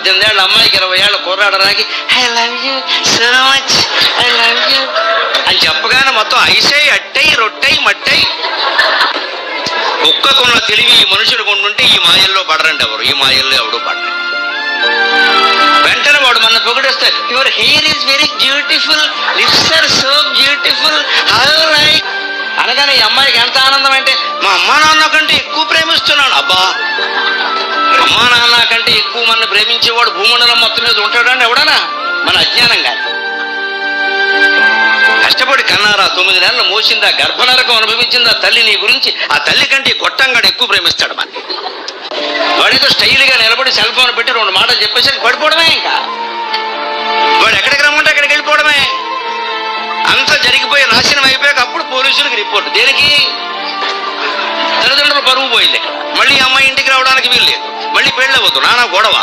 18 ఏళ్ళ అమ్మాయికి 20 ఏళ్ళ కుర్రాడడానికి I love you so much, I love you అని చెప్పగానే మొత్తం ఐసై అట్టై రొట్టై మట్టై. కుక్కకున్న తెలివి ఈ మనుషులు కొంటుంటే ఈ మాయల్లో పడరండి ఎవరు, ఈ మాయల్లో ఎవడు పడరు. వెంటనే వాడు మన పొగిడేస్తే your hair is very beautiful, lips are so beautiful, how like అనగానే ఈ అమ్మాయికి ఎంత ఆనందం అంటే మా అమ్మా నాన్న కంటే ఎక్కువ ప్రేమిస్తున్నాను. అబ్బా, అమ్మా నాన్న కంటే ఎక్కువ మన ప్రేమించేవాడు భూమండలం మొత్తం మీద ఉంటాడని ఎవడనా? మన అజ్ఞానం కానీ. కష్టపడి కన్నారా, 9 నెలలు మోసిందా, గర్భనరకం అనుభవించిందా తల్లి నీ గురించి, ఆ తల్లి కంటే గొట్టంగాడు ఎక్కువ ప్రేమిస్తాడు మన. వాడితో స్టైల్గా నిలబడి సెల్ ఫోన్ పెట్టి 2 మాటలు చెప్పేసి పడిపోవడమే. ఇంకా వాడు ఎక్కడికి రమ్మంటే అక్కడికి వెళ్ళిపోవడమే. అంత జరిగిపోయి నాశనం అయిపోయాక అప్పుడు పోలీసులకు రిపోర్ట్. దేనికి? తల్లిదండ్రులు పరువు పోయింది. మళ్ళీ అమ్మాయి ఇంటికి రావడానికి వీల్లేదు, మళ్ళీ పెళ్ళవద్దు, నానా గొడవ.